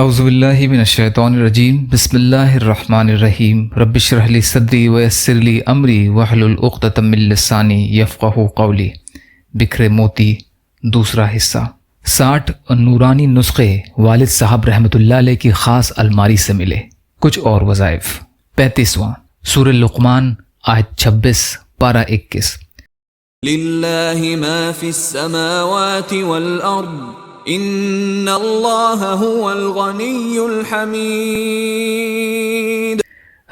اعوذ باللہ من الشیطان الرجیم بسم اللہ الرحمن الرحیم رب اشرح لی صدری ویسر لی امری واحلل عقدۃ من لسانی یفقہوا قولی۔ بکھرے موتی دوسرا حصہ۔ 60 نورانی نسخے والد صاحب رحمۃ اللہ علیہ کی خاص الماری سے ملے۔ کچھ اور وظائف۔ 35واں سورہ لقمان آیت 26 پارہ 21۔ للہ ما فی السماوات والارض ان اللہ هو الغنی الحمید۔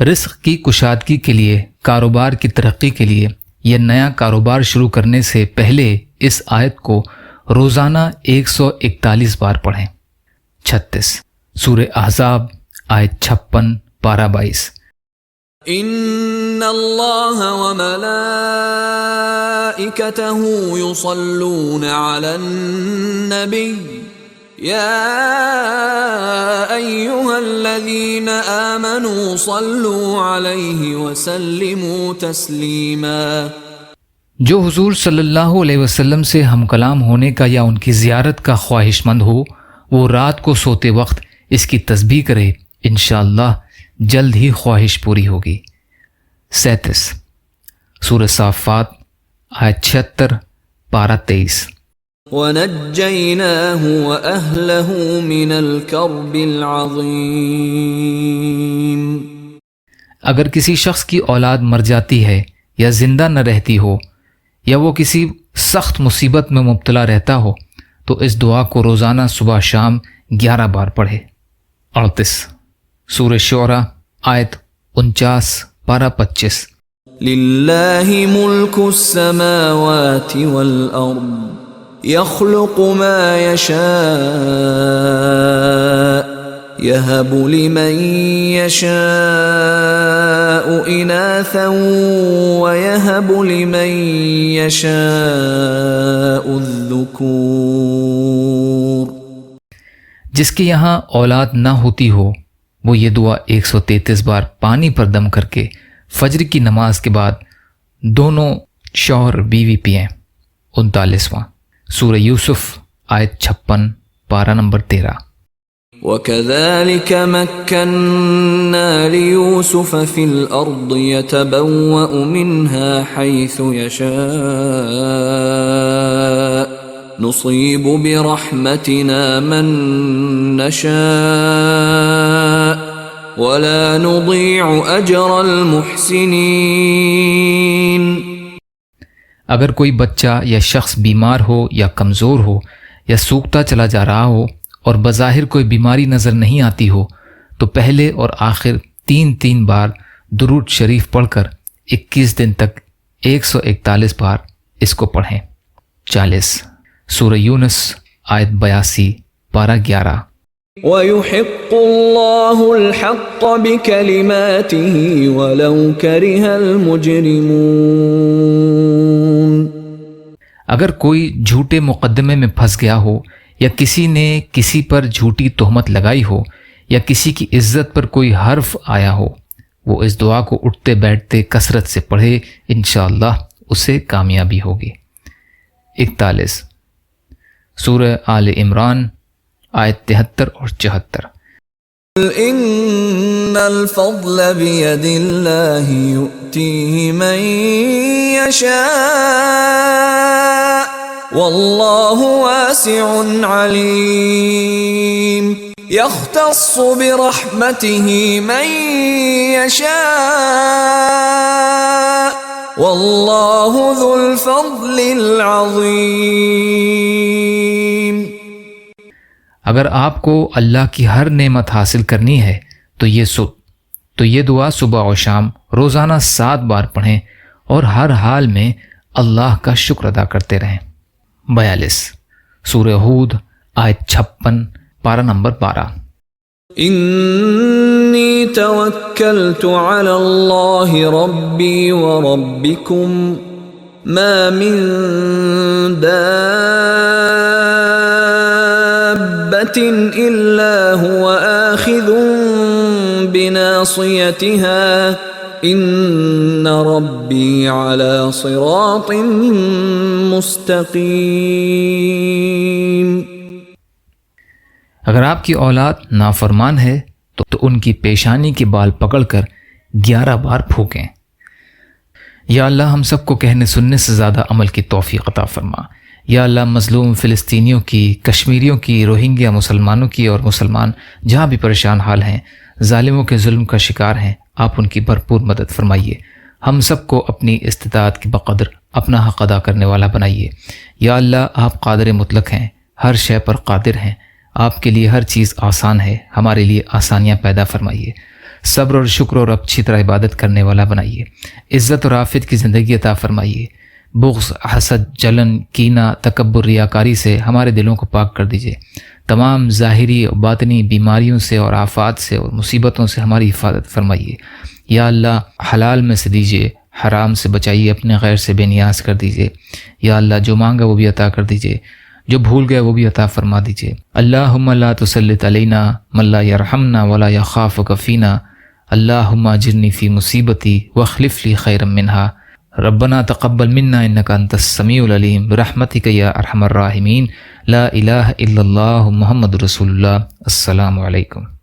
رزق کی کشادگی کے لیے، کاروبار کی ترقی کے لیے یا نیا کاروبار شروع کرنے سے پہلے اس آیت کو روزانہ 141 بار پڑھیں۔ 36 سورہ احزاب آیت 56 پارہ 22۔ ان اللہ وملائکتہ یصلون علی النبی یا ایہا الذین آمنوا صلوا علیہ وسلموا تسلیما۔ جو حضور صلی اللہ علیہ وسلم سے ہم کلام ہونے کا یا ان کی زیارت کا خواہش مند ہو، وہ رات کو سوتے وقت اس کی تسبیح کرے، انشاءاللہ جلد ہی خواہش پوری ہوگی۔ 37 سورہ صافات آیت 76 پارہ 23۔ وَنَجَّيْنَاهُ وَأَهْلَهُ مِنَ الْكَرْبِ الْعَظِيمِ۔ اگر کسی شخص کی اولاد مر جاتی ہے یا زندہ نہ رہتی ہو یا وہ کسی سخت مصیبت میں مبتلا رہتا ہو تو اس دعا کو روزانہ صبح شام 11 بار پڑھے۔ 38 سورہ شعراء آیت 49 پارہ 25۔ للہ ملک السماوات والارض یخلق ما یشاء یہب لمن یشاء اناثا ویہب لمن یشاء الذکور۔ جس کے یہاں اولاد نہ ہوتی ہو وہ یہ دعا 133 بار پانی پر دم کر کے فجر کی نماز کے بعد دونوں شوہر بیوی پئیں۔ 39واں سورہ یوسف آیت 56 پارہ نمبر 13۔ وَكَذَلِكَ مَكَّنَّا لِيُوسُفَ فِي الْأَرْضِ يَتَبَوَّأُ مِنْهَا حَيْثُ يَشَاءُ نُصِيبُ بِرَحْمَتِنَا مَن نَّشَاءُ وَلَا نُضِيعُ أَجْرَ الْمُحْسِنِينَ۔ اگر کوئی بچہ یا شخص بیمار ہو یا کمزور ہو یا سوکھتا چلا جا رہا ہو اور بظاہر کوئی بیماری نظر نہیں آتی ہو تو پہلے اور آخر 3 بار درود شریف پڑھ کر 21 دن تک 141 بار اس کو پڑھیں۔ 40 سورہ یونس آیت 82 پارہ 11۔ وَيُحِقُّ اللَّهُ الْحَقَّ بِكَلِمَاتِهِ وَلَوْ كَرِهَ الْمُجْرِمُونَ۔ اگر کوئی جھوٹے مقدمے میں پھنس گیا ہو یا کسی نے کسی پر جھوٹی تہمت لگائی ہو یا کسی کی عزت پر کوئی حرف آیا ہو، وہ اس دعا کو اٹھتے بیٹھتے کثرت سے پڑھے، انشاءاللہ اسے کامیابی ہوگی۔ 41 سورہ آل عمران آیت 73 اور 74۔ ان الفضل بید اللہ یؤتیہ من یشاء واللہ واسع علیم یختص برحمتہ من یشاء واللہ ذو الفضل العظیم۔ اگر آپ کو اللہ کی ہر نعمت حاصل کرنی ہے تو یہ دعا صبح و شام روزانہ 7 بار پڑھیں اور ہر حال میں اللہ کا شکر ادا کرتے رہیں۔ 42 سورہ ہود آیت 56 پارہ نمبر 12۔ انی توکلت علی اللہ ربی وربکم ما من دابۃ الا هو آخذ بناصیتها ان ربی علی صراط مستقیم۔ اگر آپ کی اولاد نافرمان ہے تو ان کی پیشانی کے بال پکڑ کر 11 بار پھونکیں۔ یا اللہ ہم سب کو کہنے سننے سے زیادہ عمل کی توفیق عطا فرما۔ یا اللہ مظلوم فلسطینیوں کی، کشمیریوں کی، روہنگیا مسلمانوں کی اور مسلمان جہاں بھی پریشان حال ہیں، ظالموں کے ظلم کا شکار ہیں، آپ ان کی بھرپور مدد فرمائیے۔ ہم سب کو اپنی استطاعت کی بقدر اپنا حق ادا کرنے والا بنائیے۔ یا اللہ آپ قادر مطلق ہیں، ہر شے پر قادر ہیں، آپ کے لیے ہر چیز آسان ہے، ہمارے لیے آسانیاں پیدا فرمائیے۔ صبر اور شکر اور اچھی طرح عبادت کرنے والا بنائیے۔ عزت اور عافیت کی زندگی عطا فرمائیے۔ بغض، حسد، جلن، کینہ، تکبر، ریاکاری سے ہمارے دلوں کو پاک کر دیجیے۔ تمام ظاہری اور باطنی بیماریوں سے اور آفات سے اور مصیبتوں سے ہماری حفاظت فرمائیے۔ یا اللہ حلال میں سے دیجیے، حرام سے بچائیے، اپنے غیر سے بے نیاز کر دیجیے۔ یا اللہ جو مانگا وہ بھی عطا کر دیجیے، جو بھول گئے وہ بھی عطا فرما دیجیے۔ اللہم لا تسلط علینا من لا یرحمنا ولا یخافک فینا، اللہم اجرنی فی مصیبتی واخلف لی خیرا منہا، ربنا تقبل منا انک انت السمیع العلیم برحمتک یا ارحم الراحمین، لا الہ الا اللہ محمد رسول اللہ۔ السلام علیکم۔